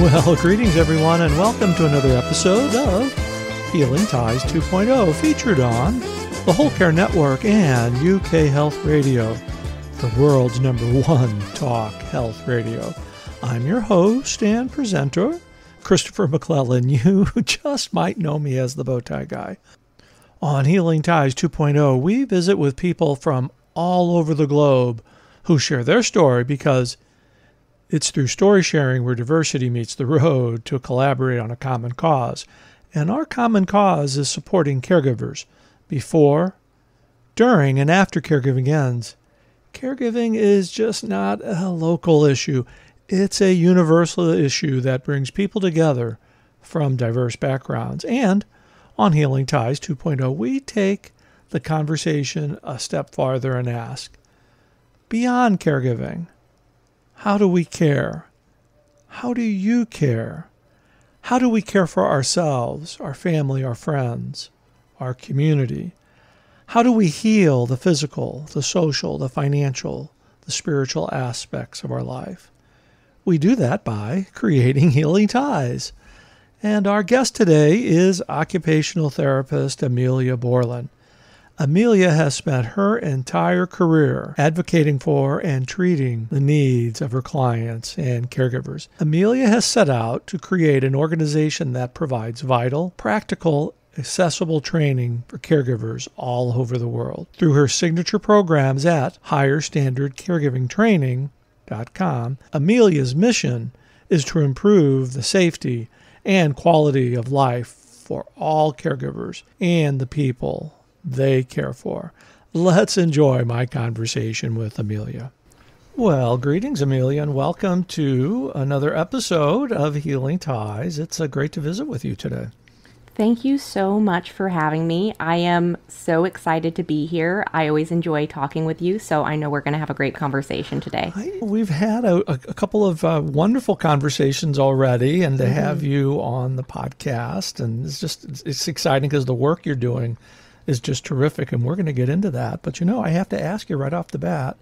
Well, greetings everyone, and welcome to another episode of Healing Ties 2.0, featured on the Whole Care Network and UK Health Radio, the world's #1 talk health radio. I'm your host and presenter, Christopher McClellan. You just might know me as the Bowtie Guy. On Healing Ties 2.0, we visit with people from all over the globe who share their story, because it's through story sharing where diversity meets the road to collaborate on a common cause. And our common cause is supporting caregivers before, during, and after caregiving ends. Caregiving is just not a local issue. It's a universal issue that brings people together from diverse backgrounds. And on Healing Ties 2.0, we take the conversation a step farther and ask, beyond caregiving, how do we care? How do you care? How do we care for ourselves, our family, our friends, our community? How do we heal the physical, the social, the financial, the spiritual aspects of our life? We do that by creating healing ties. And our guest today is occupational therapist Emilia Bourland. Emilia has spent her entire career advocating for and treating the needs of her clients and caregivers. Emilia has set out to create an organization that provides vital, practical, accessible training for caregivers all over the world. Through her signature programs at higherstandardcaregivingtraining.com, Emilia's mission is to improve the safety and quality of life for all caregivers and the people they care for. Let's enjoy my conversation with Emilia. Well, greetings, Emilia, and welcome to another episode of Healing Ties. It's great to visit with you today. Thank you so much for having me. I am so excited to be here. I always enjoy talking with you, so I know we're going to have a great conversation today. We've had a couple of wonderful conversations already, and to have you on the podcast, and it's exciting because the work you're doing is just terrific, and we're going to get into that. But I have to ask you right off the bat,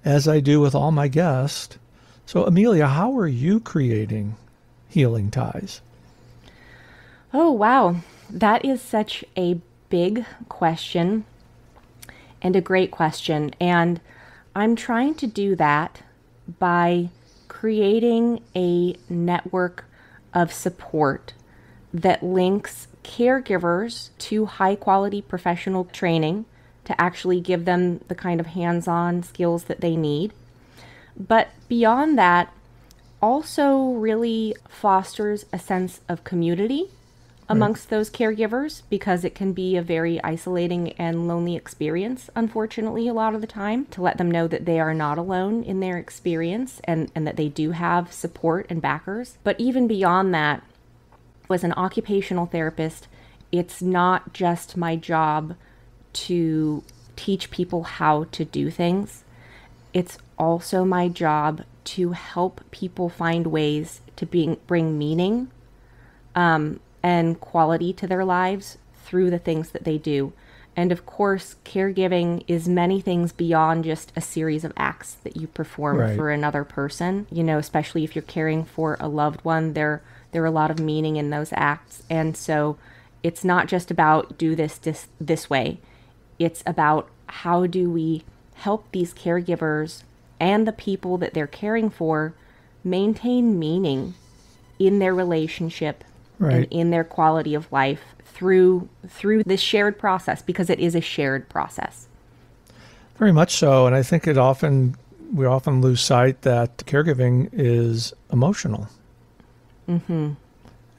as I do with all my guests. So, Emilia, how are you creating healing ties? Oh, wow. That is such a big question and a great question. And I'm trying to do that by creating a network of support that links caregivers to high-quality professional training to actually give them the kind of hands-on skills that they need. But beyond that, also really fosters a sense of community amongst those caregivers, because it can be a very isolating and lonely experience, unfortunately, a lot of the time, to let them know that they are not alone in their experience and that they do have support and backers. But even beyond that, as an occupational therapist, it's not just my job to teach people how to do things. It's also my job to help people find ways to bring meaning and quality to their lives through the things that they do. And of course, caregiving is many things beyond just a series of acts that you perform for another person. Especially if you're caring for a loved one, there are a lot of meaning in those acts. And so it's not just about do this way. It's about how do we help these caregivers and the people that they're caring for maintain meaning in their relationship and in their quality of life through this shared process, because it is a shared process. Very much so. And I think we often lose sight that caregiving is emotional. Mm-hmm.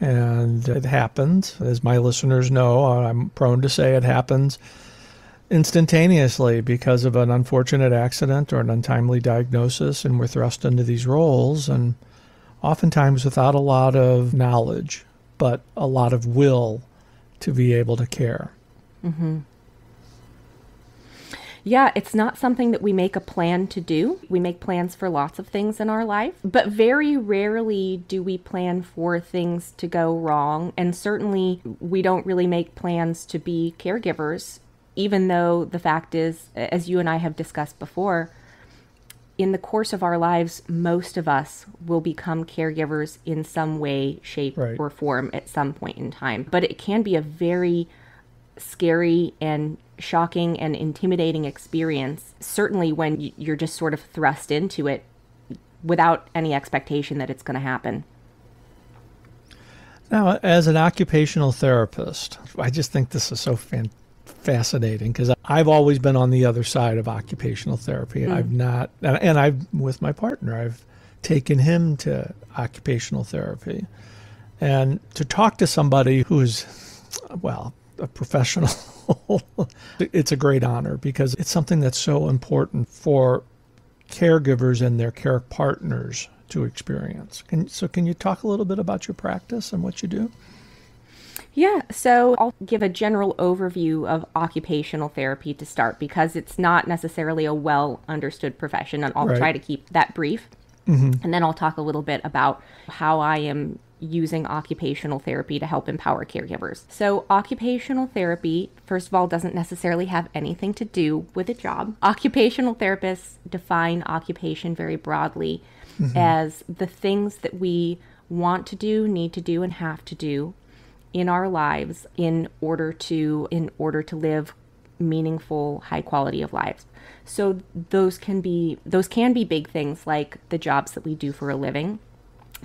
And it happens, as my listeners know, I'm prone to say it happens instantaneously because of an unfortunate accident or an untimely diagnosis, and we're thrust into these roles, and oftentimes without a lot of knowledge, but a lot of will to be able to care. Mm-hmm. Yeah, it's not something that we make a plan to do. We make plans for lots of things in our life, but very rarely do we plan for things to go wrong. And certainly we don't really make plans to be caregivers, even though the fact is, as you and I have discussed before, in the course of our lives, most of us will become caregivers in some way, shape, Right. or form at some point in time. But it can be a very scary and shocking and intimidating experience, certainly when you're just sort of thrust into it without any expectation that it's going to happen. Now, as an occupational therapist, I just think this is so fascinating because I've always been on the other side of occupational therapy. I've not, and I've, with my partner, I've taken him to occupational therapy. And to talk to somebody who's, well, a professional, it's a great honor because it's something that's so important for caregivers and their care partners to experience. Can you talk a little bit about your practice and what you do? Yeah, so I'll give a general overview of occupational therapy to start because it's not necessarily a well understood profession, and I'll Right. try to keep that brief. And then I'll talk a little bit about how I am using occupational therapy to help empower caregivers. So occupational therapy, first of all, doesn't necessarily have anything to do with a job. Occupational therapists define occupation very broadly as the things that we want to do, need to do, and have to do in our lives in order to live meaningful, high quality of lives. So those can be big things like the jobs that we do for a living,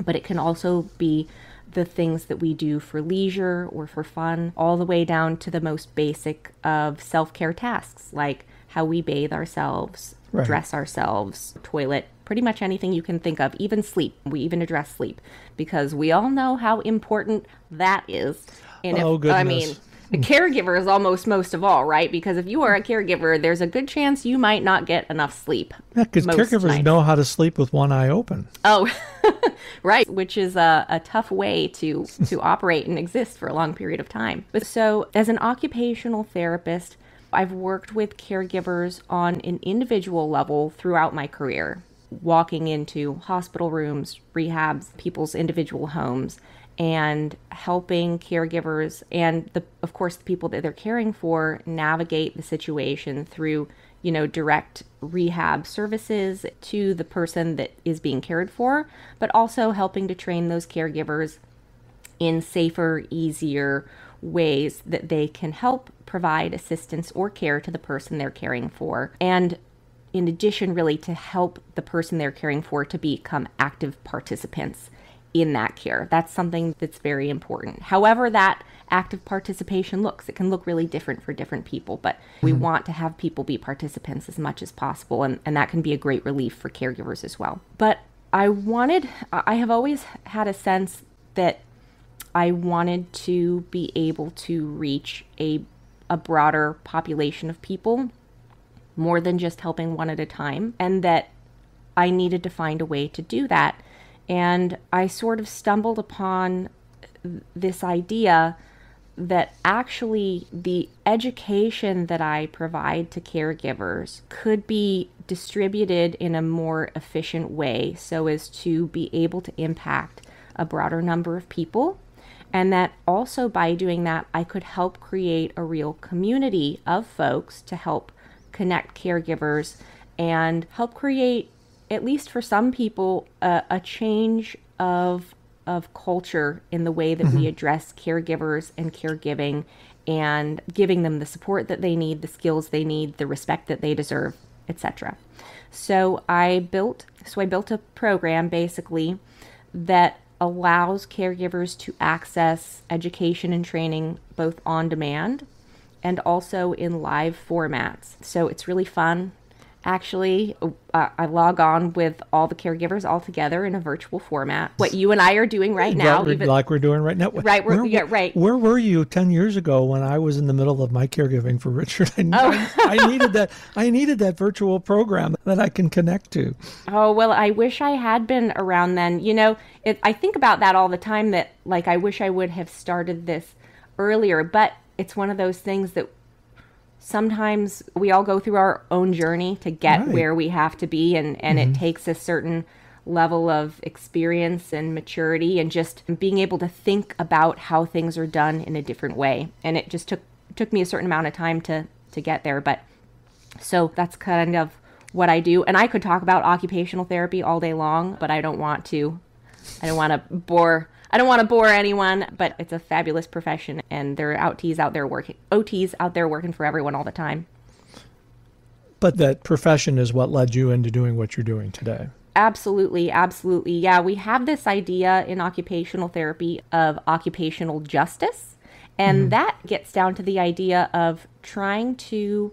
but it can also be the things that we do for leisure or for fun, all the way down to the most basic of self-care tasks, like how we bathe ourselves, Right. dress ourselves, toilet, pretty much anything you can think of, even sleep. We even address sleep because we all know how important that is. And Oh, goodness. I mean, the caregiver is almost most of all, right? Because if you are a caregiver, there's a good chance you might not get enough sleep. Yeah, because most caregivers nights. know how to sleep with one eye open. Oh, right, which is a tough way to operate and exist for a long period of time. But so as an occupational therapist, I've worked with caregivers on an individual level throughout my career, walking into hospital rooms, rehabs, people's individual homes, and helping caregivers and of course the people that they're caring for navigate the situation through, direct rehab services to the person that is being cared for, but also helping to train those caregivers in safer, easier ways that they can help provide assistance or care to the person they're caring for. And in addition, really to help the person they're caring for to become active participants in that care. That's something that's very important. However that active participation looks, it can look really different for different people, but we want to have people be participants as much as possible, and that can be a great relief for caregivers as well. But I have always had a sense that I wanted to be able to reach a broader population of people, more than just helping one at a time, and that I needed to find a way to do that. And I sort of stumbled upon this idea that actually the education that I provide to caregivers could be distributed in a more efficient way so as to be able to impact a broader number of people. And that also by doing that, I could help create a real community of folks to help connect caregivers and help create, at least for some people, a change of culture in the way that we address caregivers and caregiving, and giving them the support that they need, the skills they need, the respect that they deserve, etc. So I built a program basically that allows caregivers to access education and training both on demand and also in live formats. So it's really fun. Actually, I log on with all the caregivers all together in a virtual format. What you and I are doing right now. Like we're doing right now. Right, right. Where were you 10 years ago when I was in the middle of my caregiving for Richard? I needed that. I needed that virtual program that I can connect to. Oh, well, I wish I had been around then. I think about that all the time, that like I wish I would have started this earlier, but it's one of those things that sometimes we all go through our own journey to get where we have to be, and it takes a certain level of experience and maturity and just being able to think about how things are done in a different way. And it just took me a certain amount of time to get there. But so that's kind of what I do. And I could talk about occupational therapy all day long, but I don't want to. I don't want to bore anyone, but it's a fabulous profession, and there are OTs out there working for everyone all the time. But that profession is what led you into doing what you're doing today. Absolutely, absolutely. Yeah, we have this idea in occupational therapy of occupational justice, and that gets down to the idea of trying to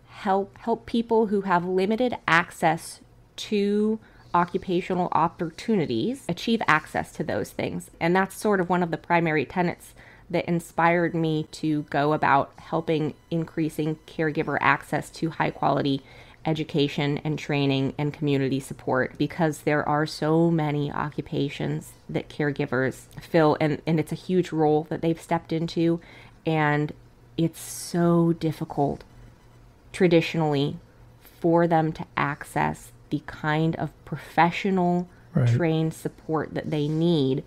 help people who have limited access to occupational opportunities achieve access to those things. And that's sort of one of the primary tenets that inspired me to go about helping increasing caregiver access to high quality education and training and community support, because there are so many occupations that caregivers fill, and it's a huge role that they've stepped into, and it's so difficult traditionally for them to access the kind of professional trained support that they need,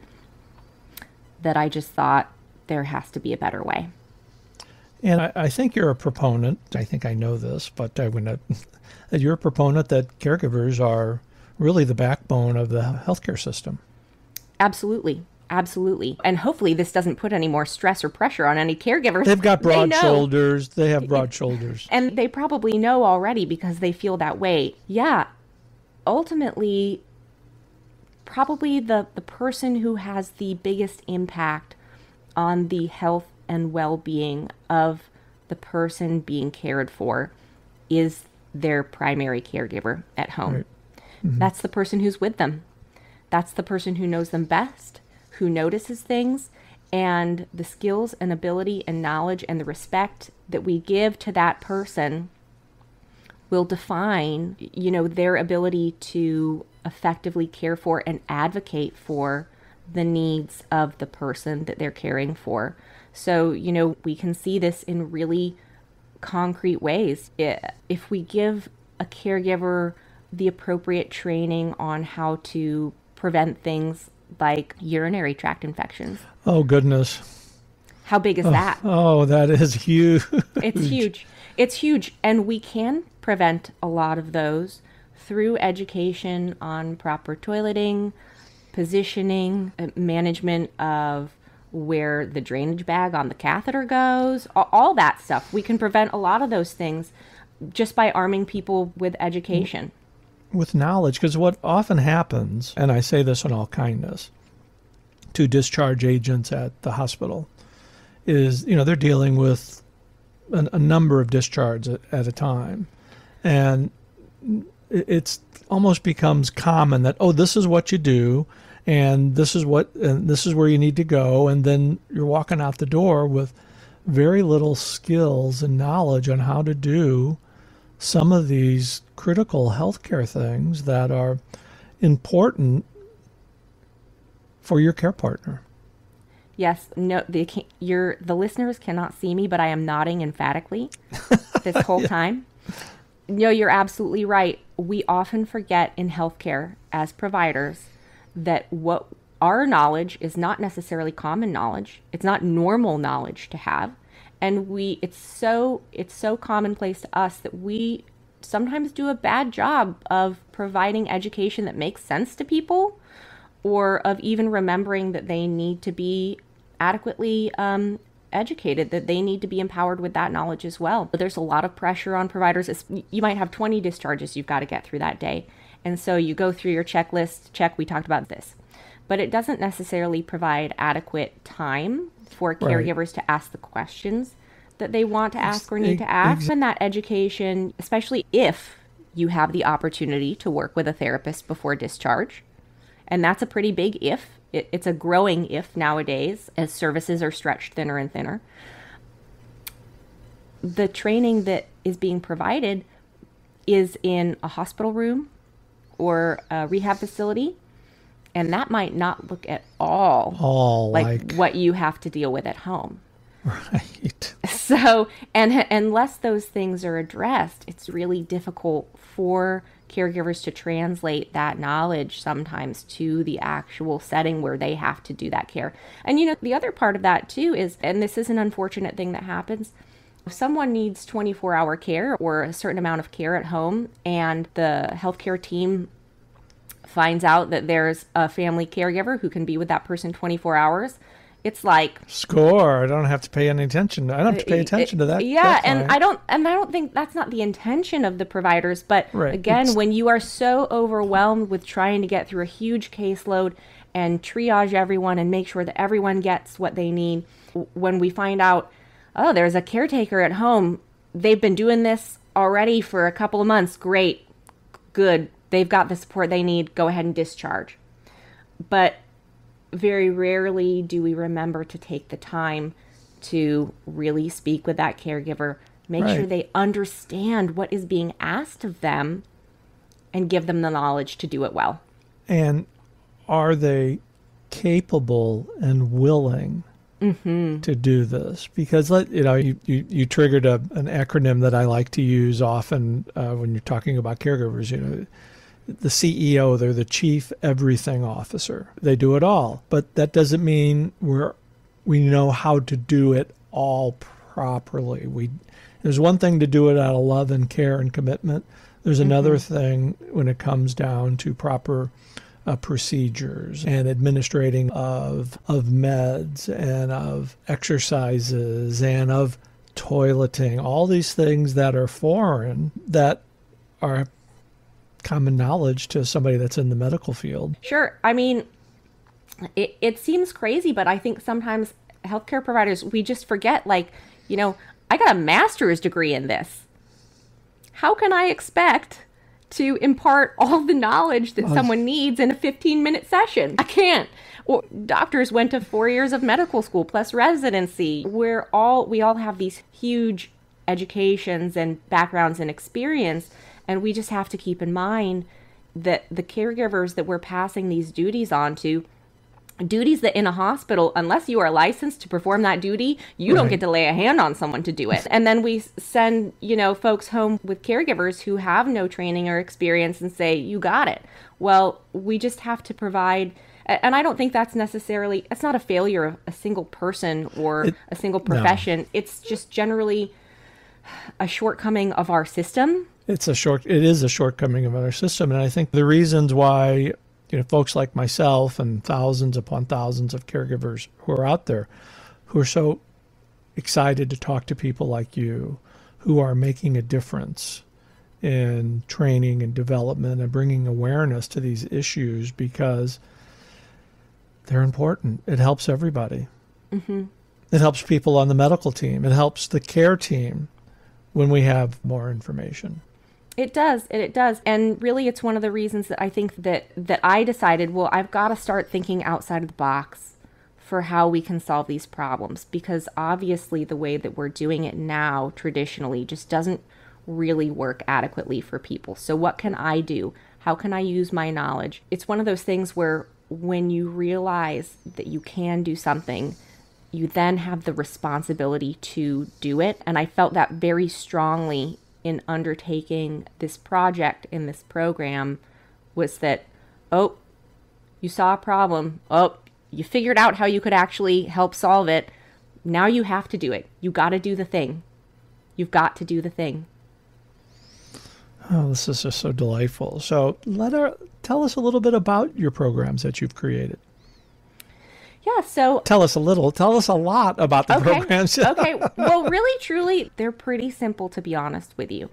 that I just thought there has to be a better way. And I think you're a proponent, I think I know this, but I would not, that you're a proponent that caregivers are really the backbone of the healthcare system. Absolutely. Absolutely. And hopefully this doesn't put any more stress or pressure on any caregivers. They've got broad shoulders. They have broad shoulders. And they probably know already because they feel that way. Yeah. Ultimately, probably the person who has the biggest impact on the health and well-being of the person being cared for is their primary caregiver at home. Right. Mm-hmm. That's the person who's with them. That's the person who knows them best, who notices things, and the skills and ability and knowledge and the respect that we give to that person will define, their ability to effectively care for and advocate for the needs of the person that they're caring for. So, we can see this in really concrete ways. If we give a caregiver the appropriate training on how to prevent things like urinary tract infections. Oh, goodness. How big is that? Oh, that is huge. It's huge. It's huge. And we can prevent a lot of those through education on proper toileting, positioning, management of where the drainage bag on the catheter goes, all that stuff. We can prevent a lot of those things just by arming people with education. With knowledge, because what often happens, and I say this in all kindness, to discharge agents at the hospital, is, they're dealing with a number of discharges at a time. And it's almost becomes common that, this is what you do, and this is where you need to go, and then you're walking out the door with very little skills and knowledge on how to do some of these critical healthcare things that are important for your care partner. Yes, no, the listeners cannot see me, but I am nodding emphatically this whole time. No, you're absolutely right. We often forget in healthcare as providers that what our knowledge is not necessarily common knowledge. It's not normal knowledge to have. And it's so commonplace to us that we sometimes do a bad job of providing education that makes sense to people, or of even remembering that they need to be adequately educated, that they need to be empowered with that knowledge as well. But there's a lot of pressure on providers. You might have 20 discharges you've got to get through that day. And so you go through your checklist, we talked about this. But it doesn't necessarily provide adequate time for caregivers to ask the questions that they want to ask or need to ask. And that education, especially if you have the opportunity to work with a therapist before discharge. And that's a pretty big if. It's a growing if nowadays as services are stretched thinner and thinner. The training that is being provided is in a hospital room or a rehab facility. And that might not look at all like what you have to deal with at home. Right. So, and unless those things are addressed, it's really difficult for caregivers to translate that knowledge sometimes to the actual setting where they have to do that care. And the other part of that too is, and this is an unfortunate thing that happens, If someone needs 24-hour care or a certain amount of care at home, and the healthcare team finds out that there's a family caregiver who can be with that person 24 hours, it's like score. I don't have to pay any attention. I don't have to pay attention to that. Yeah, that and I don't think that's not the intention of the providers. But right. Again, when you are so overwhelmed with trying to get through a huge caseload and triage everyone and make sure that everyone gets what they need, when we find out, oh, there's a caretaker at home, they've been doing this already for a couple of months. Great, good. They've got the support they need. Go ahead and discharge. But very rarely do we remember to take the time to really speak with that caregiver, make right. sure they understand what is being asked of them, and give them the knowledge to do it well. And are they capable and willing to do this? Because you triggered an acronym that I like to use often when you're talking about caregivers. The CEO, they're the chief everything officer. They do it all, but that doesn't mean we know how to do it all properly. There's one thing to do it out of love and care and commitment. There's another thing when it comes down to proper procedures and administrating of meds and of exercises and of toileting, all these things that are foreign, that are common knowledge to somebody that's in the medical field. Sure. I mean, it seems crazy, but I think sometimes healthcare providers, we just forget, I got a master's degree in this. How can I expect to impart all the knowledge that someone needs in a 15-minute session? I can't. Or doctors went to 4 years of medical school plus residency. We all have these huge educations and backgrounds and experience, and we just have to keep in mind that the caregivers that we're passing these duties on to, duties that in a hospital, unless you are licensed to perform that duty, you don't get to lay a hand on someone to do it. And then we send, folks home with caregivers who have no training or experience and say, you got it. Well, we just have to provide, and I don't think that's necessarily, it's not a failure of a single person or a single profession. No. It's just generally a shortcoming of our system. It is a shortcoming of our system. And I think the reasons why folks like myself and thousands upon thousands of caregivers who are out there who are so excited to talk to people like you who are making a difference in training and development and bringing awareness to these issues, because they're important. It helps everybody. Mm-hmm. It helps people on the medical team. It helps the care team when we have more information. It does. And really, it's one of the reasons that I think that I decided, well, I've got to start thinking outside of the box for how we can solve these problems, because obviously the way that we're doing it now traditionally just doesn't really work adequately for people. So what can I do? How can I use my knowledge? It's one of those things where when you realize that you can do something, you then have the responsibility to do it. And I felt that very strongly in undertaking this project in this program, was that, oh, you saw a problem. Oh, you figured out how you could actually help solve it. Now you have to do it. You got to do the thing. You've got to do the thing. Oh, this is just so delightful. So tell us a little bit about your programs that you've created. Yeah, so... Tell us a lot about the programs. Okay, well, really, truly, they're pretty simple, to be honest with you.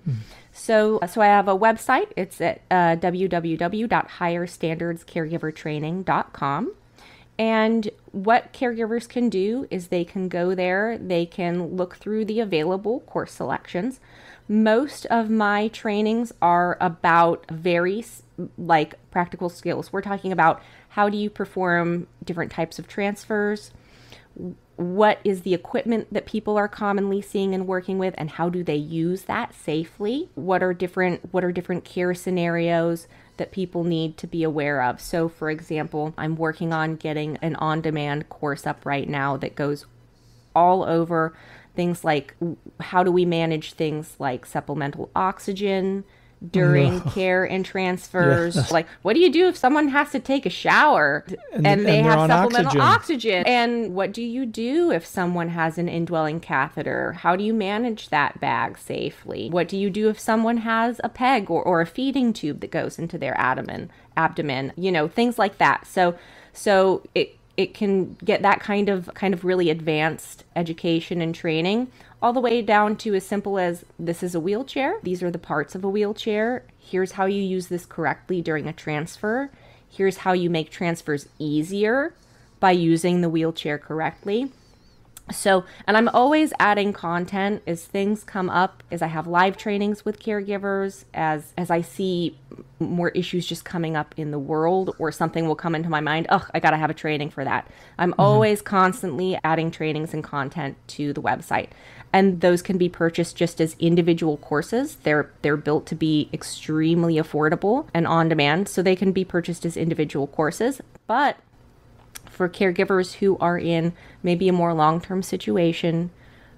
So I have a website. It's at www.higherstandardscaregivertraining.com. And what caregivers can do is they can go there, they can look through the available course selections. Most of my trainings are about very practical skills. We're talking about how do you perform different types of transfers, what is the equipment that people are commonly seeing and working with, and how do they use that safely? What are different care scenarios that people need to be aware of? So, for example, I'm working on getting an on-demand course up right now that goes all over things like how do we manage things like supplemental oxygen, during care and transfers. Yes. Like, what do you do if someone has to take a shower and they have on supplemental oxygen? And what do you do if someone has an indwelling catheter? How do you manage that bag safely? What do you do if someone has a peg or a feeding tube that goes into their abdomen, things like that. So it can get that kind of really advanced education and training, all the way down to as simple as, this is a wheelchair. These are the parts of a wheelchair. Here's how you use this correctly during a transfer. Here's how you make transfers easier by using the wheelchair correctly. So, and I'm always adding content as things come up, as I have live trainings with caregivers, as I see more issues just coming up in the world, or something will come into my mind. Oh, I got to have a training for that. I'm always constantly adding trainings and content to the website. And those can be purchased just as individual courses. They're built to be extremely affordable and on demand, so they can be purchased as individual courses. But for caregivers who are in maybe a more long-term situation,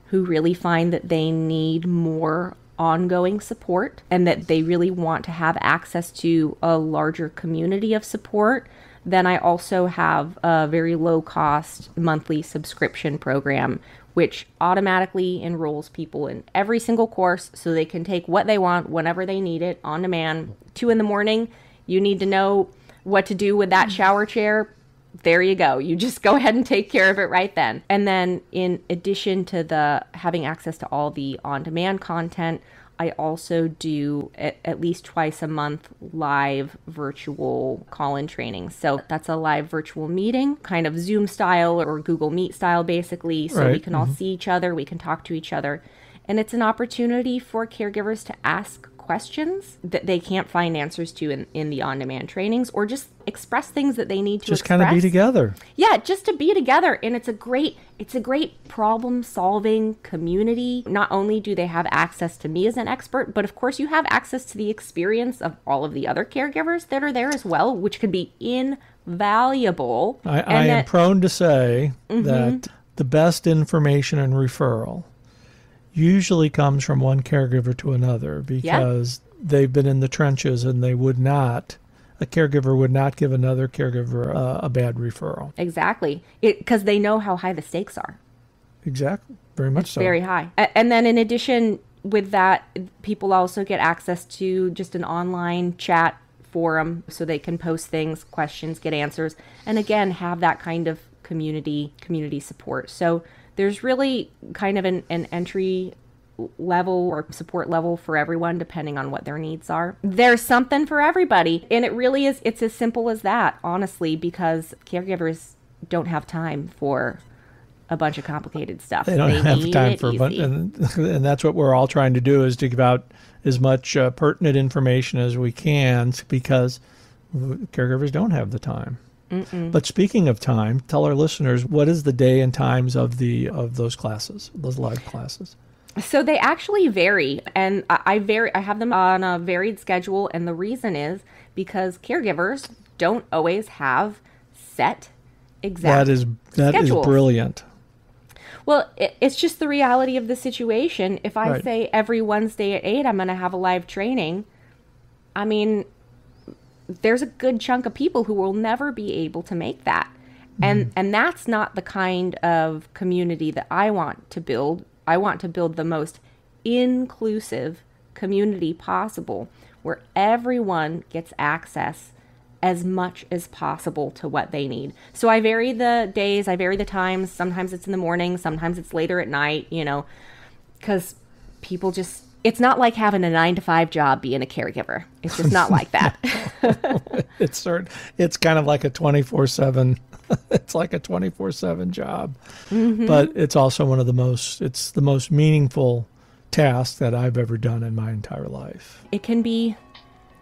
who really find that they need more ongoing support and that they really want to have access to a larger community of support, then I also have a very low-cost monthly subscription program, which automatically enrolls people in every single course so they can take what they want whenever they need it on demand. 2 a.m, you need to know what to do with that shower chair. There you go. You just go ahead and take care of it right then. And then in addition to the having access to all the on-demand content, I also do at least twice a month live virtual call-in trainings. So that's a live virtual meeting, kind of Zoom style or Google Meet style, basically. So we can all see each other, we can talk to each other. And it's an opportunity for caregivers to ask questions that they can't find answers to in the on-demand trainings, or just express things that they need to just express. kind of be together. Yeah, just to be together. And it's a great problem-solving community. Not only do they have access to me as an expert, but of course you have access to the experience of all of the other caregivers that are there as well, which could be invaluable. I am prone to say that the best information and referral usually comes from one caregiver to another, because they've been in the trenches, and a caregiver would not give another caregiver a bad referral. Exactly. Because they know how high the stakes are. Exactly. Very much so. Very high. And then in addition with that, people also get access to just an online chat forum, so they can post things, questions, get answers, and again, have that kind of community support. So there's really kind of an entry level or support level for everyone, depending on what their needs are. There's something for everybody. And it really is, it's as simple as that, honestly, because caregivers don't have time for a bunch of complicated stuff. They don't have time for it, and that's what we're all trying to do, is to give out as much pertinent information as we can, because caregivers don't have the time. But speaking of time, tell our listeners, what is the day and times of those classes, those live classes? So they actually vary, and I have them on a varied schedule, and the reason is because caregivers don't always have set exact That is brilliant. Well, it's just the reality of the situation. If I say every Wednesday at 8, I'm going to have a live training, I mean, there's a good chunk of people who will never be able to make that. And that's not the kind of community that I want to build. I want to build the most inclusive community possible, where everyone gets access as much as possible to what they need. So I vary the days, I vary the times. Sometimes it's in the morning, sometimes it's later at night, because people just, it's not like having a 9-to-5 job being a caregiver. It's just not like that. It's kind of like a 24/7. It's like a 24/7 job, but it's also it's the most meaningful task that I've ever done in my entire life.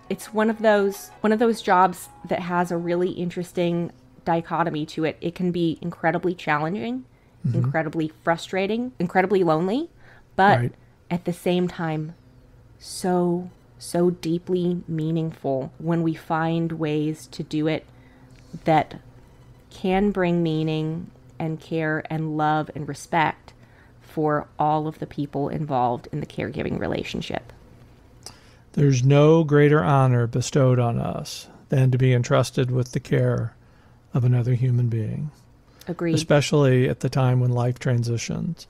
It's one of those jobs that has a really interesting dichotomy to it. It can be incredibly challenging, incredibly frustrating, incredibly lonely, but at the same time, so deeply meaningful when we find ways to do it that can bring meaning and care and love and respect for all of the people involved in the caregiving relationship. There's no greater honor bestowed on us than to be entrusted with the care of another human being. Agreed. Especially at the time when life transitions.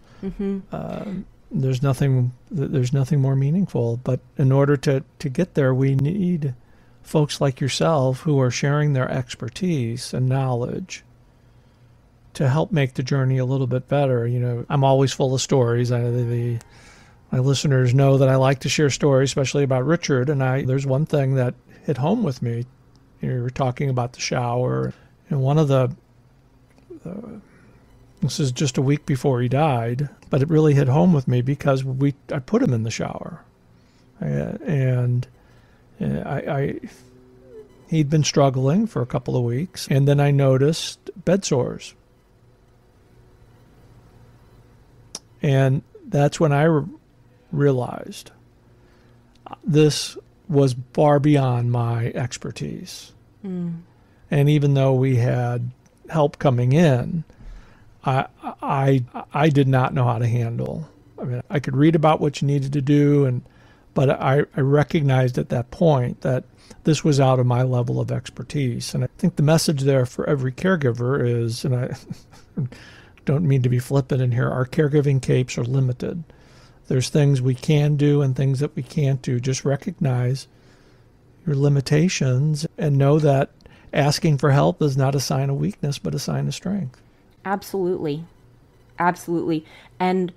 There's nothing more meaningful. But in order to get there, we need folks like yourself who are sharing their expertise and knowledge to help make the journey a little bit better. You know, I'm always full of stories. My listeners know that I like to share stories, especially about Richard. And there's one thing that hit home with me. You were talking about the shower. And one of this is just a week before he died, but it really hit home with me because I put him in the shower. And he'd been struggling for a couple of weeks. And then I noticed bed sores. And that's when I realized this was far beyond my expertise. And even though we had help coming in, I did not know how to handle. I mean, I could read about what you needed to do, but I recognized at that point that this was out of my level of expertise. And I think the message there for every caregiver is, and I don't mean to be flippant in here, our caregiving capes are limited. There's things we can do and things that we can't do. Just recognize your limitations and know that asking for help is not a sign of weakness, but a sign of strength. Absolutely. Absolutely. And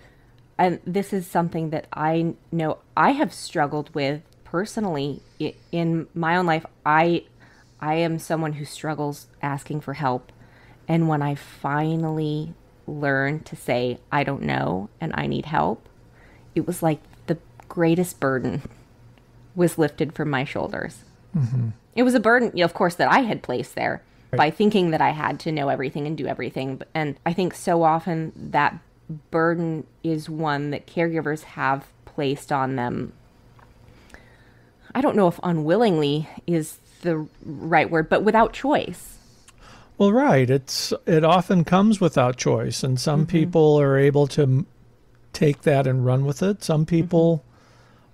this is something that I know I have struggled with personally in my own life. I am someone who struggles asking for help. And when I finally learned to say, I don't know and I need help, it was like the greatest burden was lifted from my shoulders. It was a burden, of course, that I had placed there by thinking that I had to know everything and do everything. And I think so often that burden is one that caregivers have placed on them. I don't know if unwillingly is the right word, but without choice. Well, right. It often comes without choice. And some people are able to take that and run with it. Some people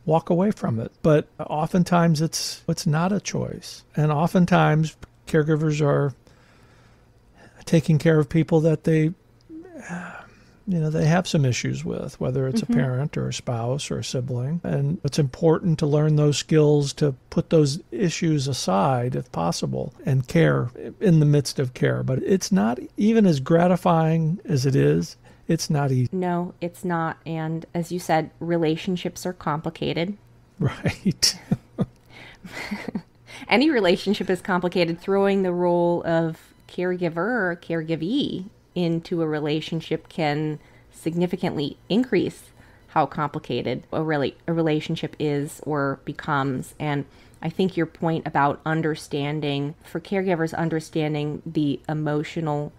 walk away from it. But oftentimes it's not a choice. And oftentimes caregivers are taking care of people that they have some issues with, whether it's a parent or a spouse or a sibling. And it's important to learn those skills to put those issues aside if possible and care in the midst of care. But it's not even as gratifying as it is. It's not easy. No, it's not. And as you said, relationships are complicated. Right. Any relationship is complicated. Throwing the role of caregiver or caregivee into a relationship can significantly increase how complicated a relationship is or becomes. And I think your point about understanding, for caregivers, understanding the emotional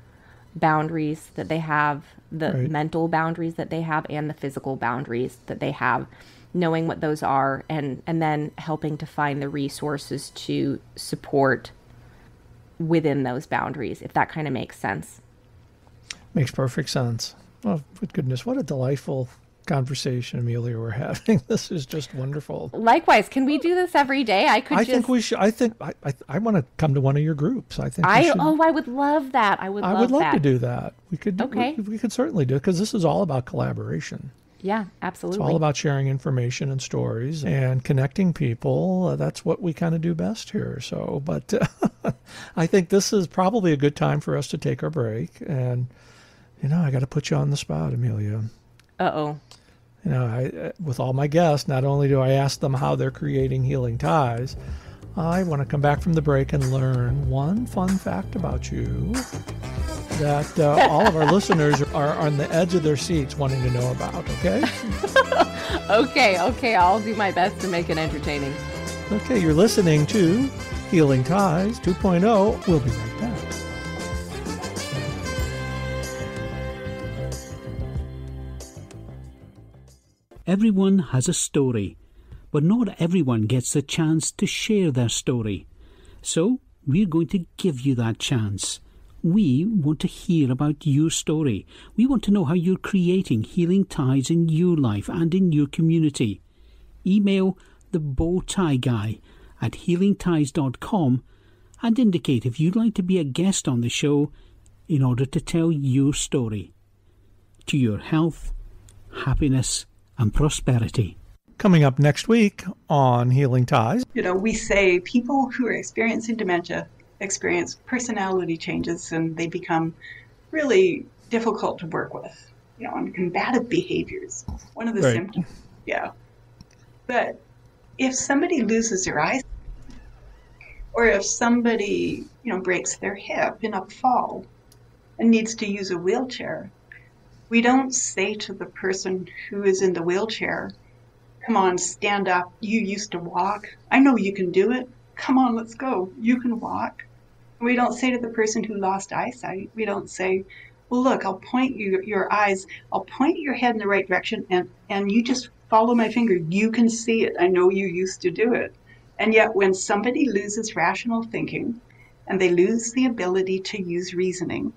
boundaries that they have, the mental boundaries that they have, and the physical boundaries that they have, knowing what those are, and then helping to find the resources to support within those boundaries, if that kind of makes sense. Makes perfect sense. Oh, good goodness. What a delightful conversation, Emilia, we're having. This is just wonderful. Likewise. Can we do this every day? I think we should. I want to come to one of your groups. I would love that. I would love to do that. We could certainly do it, because this is all about collaboration. Yeah, absolutely. It's all about sharing information and stories and connecting people. That's what we kind of do best here. So, but I think this is probably a good time for us to take our break. And, I got to put you on the spot, Emilia. Uh-oh. With all my guests, not only do I ask them how they're creating healing ties, I want to come back from the break and learn one fun fact about you that all of our listeners are on the edge of their seats wanting to know about, okay? Okay, I'll do my best to make it entertaining. Okay, you're listening to Healing Ties 2.0. We'll be right back. Everyone has a story, but not everyone gets the chance to share their story. So we're going to give you that chance. We want to hear about your story. We want to know how you're creating healing ties in your life and in your community. Email the bow tie guy at healingties.com and indicate if you'd like to be a guest on the show in order to tell your story. To your health, happiness and prosperity. Coming up next week on Healing Ties. We say people who are experiencing dementia experience personality changes and they become really difficult to work with, and combative behaviors. One of the symptoms. Yeah. But if somebody loses their eyesight, or if somebody, breaks their hip in a fall and needs to use a wheelchair, we don't say to the person who is in the wheelchair, come on, stand up. You used to walk. I know you can do it. Come on, let's go. You can walk. We don't say to the person who lost eyesight, we don't say, well, look, I'll point your eyes, I'll point your head in the right direction, and you just follow my finger. You can see it. I know you used to do it. And yet when somebody loses rational thinking and they lose the ability to use reasoning,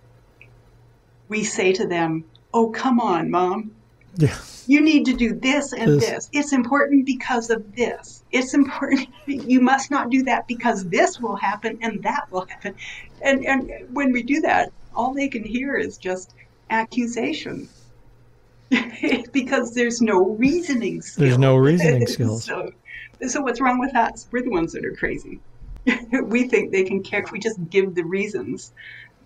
we say to them, oh, come on, Mom. Yeah. You need to do this and this. It's important because of this. It's important. You must not do that because this will happen and that will happen. And when we do that, all they can hear is just accusation because there's no reasoning skills. There's no reasoning skills. So what's wrong with us? We're the ones that are crazy. We think they can care. If we just give the reasons,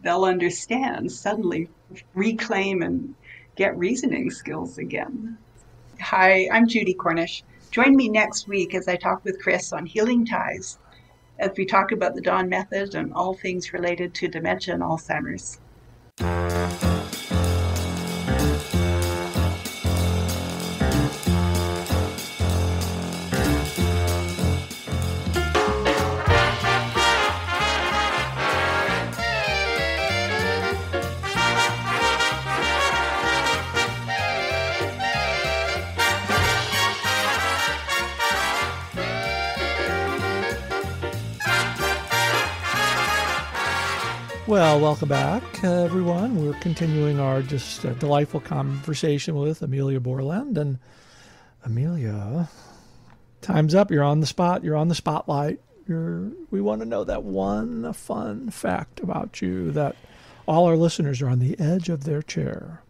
they'll understand, suddenly reclaim and get reasoning skills again. Hi, I'm Judy Cornish. Join me next week as I talk with Chris on Healing Ties, as we talk about the Dawn Method and all things related to dementia and Alzheimer's. Well, welcome back, everyone. We're continuing our just delightful conversation with Emilia Bourland. And Emilia, time's up. You're on the spot. You're on the spotlight. We want to know that one fun fact about you that all our listeners are on the edge of their chair.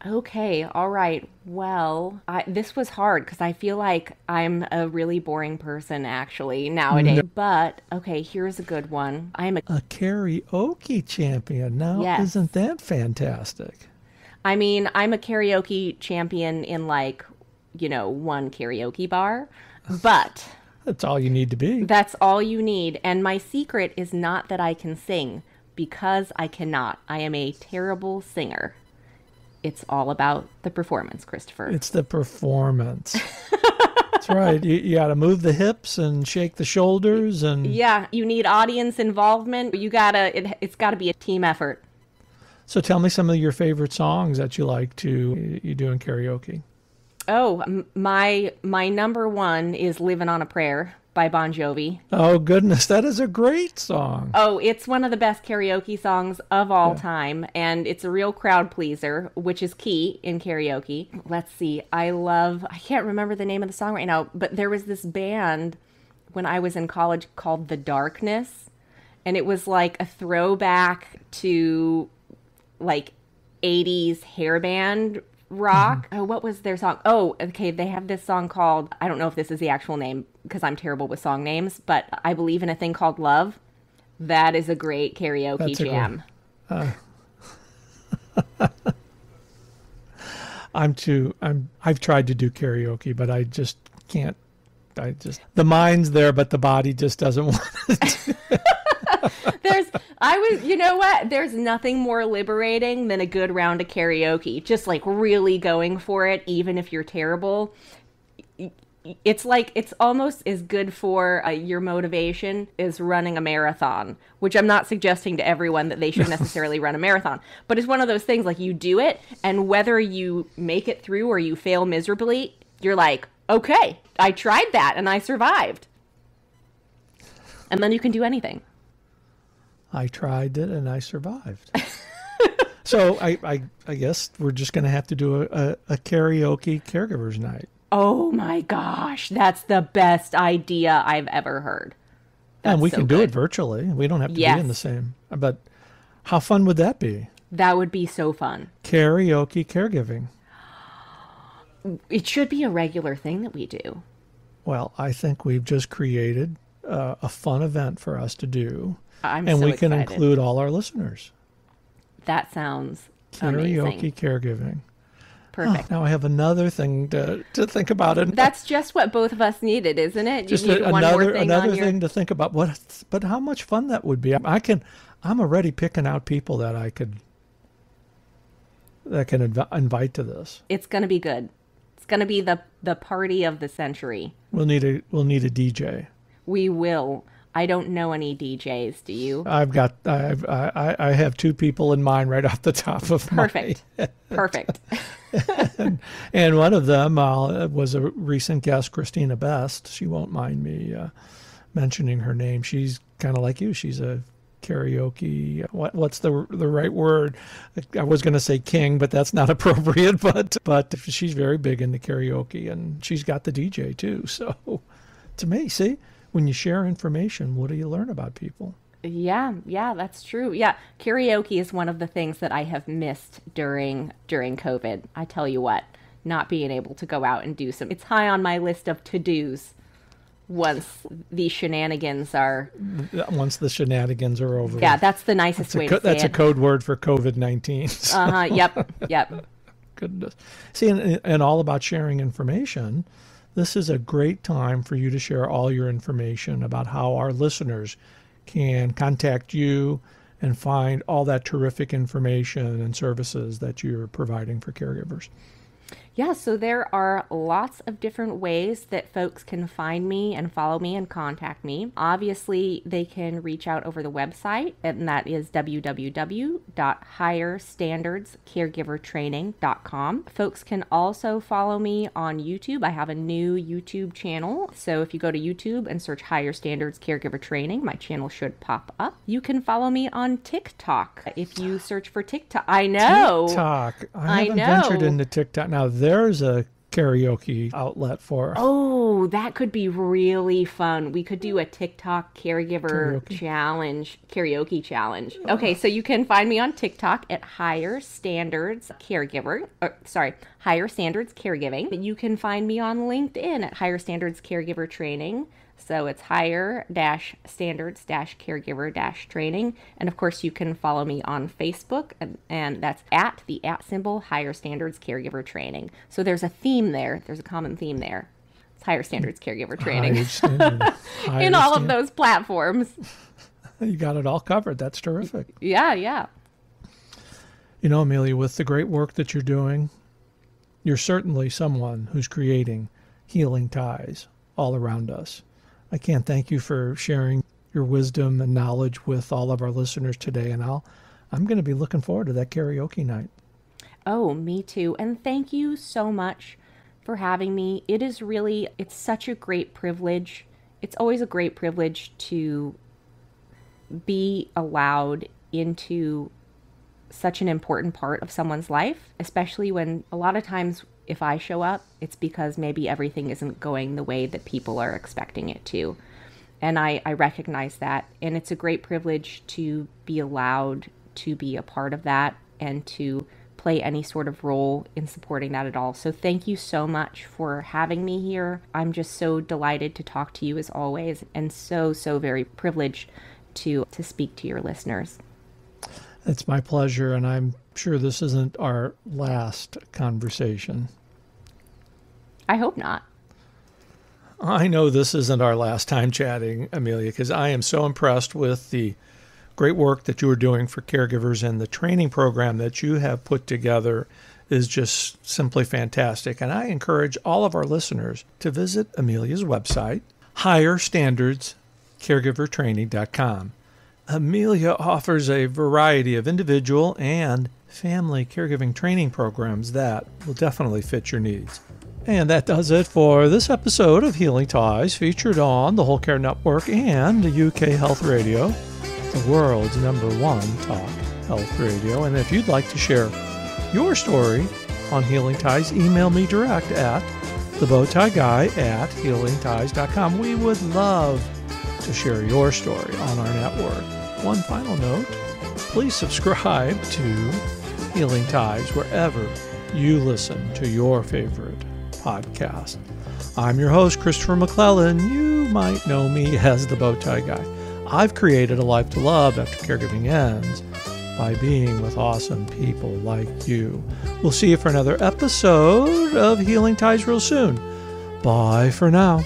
Okay, all right. Well, this was hard because I feel like I'm a really boring person actually nowadays. No. But, okay, here's a good one. I'm a karaoke champion. Now, yes. Isn't that fantastic? I mean, I'm a karaoke champion in one karaoke bar, but... That's all you need to be. That's all you need. And my secret is not that I can sing, because I cannot. I am a terrible singer. It's all about the performance, Christopher. It's the performance. That's right. You got to move the hips and shake the shoulders, and yeah, you need audience involvement. It's got to be a team effort. So tell me some of your favorite songs that you do in karaoke. Oh, my number one is "Livin' on a Prayer" by Bon Jovi. Oh, goodness. That is a great song. Oh, it's one of the best karaoke songs of all time, and it's a real crowd pleaser, which is key in karaoke. Let's see. I can't remember the name of the song right now, but there was this band when I was in college called The Darkness, and it was like a throwback to 80s hair band rock. Mm-hmm. Oh, what was their song? Oh, okay. They have this song called, I don't know if this is the actual name because I'm terrible with song names, but I Believe in a Thing Called Love. That is a great karaoke jam. I've tried to do karaoke, but I just can't. The mind's there, but the body just doesn't want it. You know what? There's nothing more liberating than a good round of karaoke. Just really going for it, even if you're terrible. It's almost as good for your motivation as running a marathon, which I'm not suggesting to everyone that they should necessarily run a marathon. But it's one of those things you do it, and whether you make it through or you fail miserably, you're like, okay, I tried that and I survived. And then you can do anything. I tried it and I survived. So I guess we're just going to have to do a karaoke Caregivers night. Oh my gosh, that's the best idea I've ever heard. And we so can do good. it virtually. We don't have to be Yes. in the same. But how fun would that be? That would be so fun. Karaoke caregiving. It should be a regular thing that we do. Well, I think we've just created a fun event for us to do. I'm and so we can excited. include all our listeners. That sounds Karaoke amazing. caregiving. Perfect. Now I have another thing to think about. And That's just what both of us needed, isn't it? just you need one more thing another on your... thing to think about. But how much fun that would be. I'm already picking out people that I can invite to this. It's going to be good. It's going to be the party of the century. We'll need a DJ. We will. I don't know any DJs. Do you? I have two people in mind right off the top of Perfect. Perfect. and one of them was a recent guest, Christina Best. She won't mind me mentioning her name. She's kind of like you. She's a karaoke. What's the right word? I was going to say king, but that's not appropriate. But she's very big into karaoke, and she's got the DJ too. So to me, see, when you share information, what do you learn about people? Yeah, that's true. Yeah, karaoke is one of the things that I have missed during COVID. I tell you what, not being able to go out and do some. It's high on my list of to-dos once the shenanigans are... Once the shenanigans are over. Yeah, that's the nicest way to say it. That's a code word for COVID-19. So. Yep. Goodness. See, and all about sharing information, this is a great time for you to share all your information about how our listeners can contact you and find all that terrific information and services that you're providing for caregivers. Yeah, so there are lots of different ways that folks can find me and follow me and contact me. Obviously, they can reach out over the website, and that is www.higherstandardscaregivertraining.com. Folks can also follow me on YouTube. I have a new YouTube channel. So if you go to YouTube and search Higher Standards Caregiver Training, my channel should pop up. You can follow me on TikTok. If you search for TikTok, I know. TikTok. I haven't ventured into TikTok. Now, there's a karaoke outlet for... Oh, that could be really fun. We could do a TikTok caregiver challenge, karaoke challenge. Okay, so you can find me on TikTok at Higher Standards Caregiver. Higher Standards Caregiving. You can find me on LinkedIn at Higher Standards Caregiver Training. So it's higher-standards-caregiver-training. And of course, you can follow me on Facebook, and that's at the @ Higher Standards Caregiver Training. So there's a theme there. There's a common theme there. It's Higher Standards Caregiver Training. In all of those platforms. You got it all covered. That's terrific. Yeah. You know, Emilia, with the great work that you're doing, you're certainly someone who's creating healing ties all around us. I can't thank you for sharing your wisdom and knowledge with all of our listeners today, and I'm going to be looking forward to that karaoke night. Oh, me too. And thank you so much for having me. It's such a great privilege. It's always a great privilege to be allowed into such an important part of someone's life, especially when a lot of times if I show up, it's because maybe everything isn't going the way that people are expecting it to. And I recognize that. And it's a great privilege to be allowed to be a part of that and to play any sort of role in supporting that at all. So thank you so much for having me here. I'm just so delighted to talk to you as always, and so very privileged to speak to your listeners. It's my pleasure, and I'm sure this isn't our last conversation. I hope not. I know this isn't our last time chatting, Emilia, because I am so impressed with the great work that you are doing for caregivers, and the training program that you have put together is just simply fantastic. And I encourage all of our listeners to visit Emilia's website, higherstandardscaregivertraining.com. Emilia offers a variety of individual and family caregiving training programs that will definitely fit your needs. And that does it for this episode of Healing Ties, featured on the Whole Care Network and UK Health Radio, the world's #1 talk health radio. And if you'd like to share your story on Healing Ties, email me direct at the Bowtie Guy at healingties.com. We would love to share your story on our network. One final note, please subscribe to Healing Ties wherever you listen to your favorite podcast. I'm your host, Christopher McClellan. You might know me as the Bowtie Guy. I've created a life to love after caregiving ends by being with awesome people like you. We'll see you for another episode of Healing Ties real soon. Bye for now.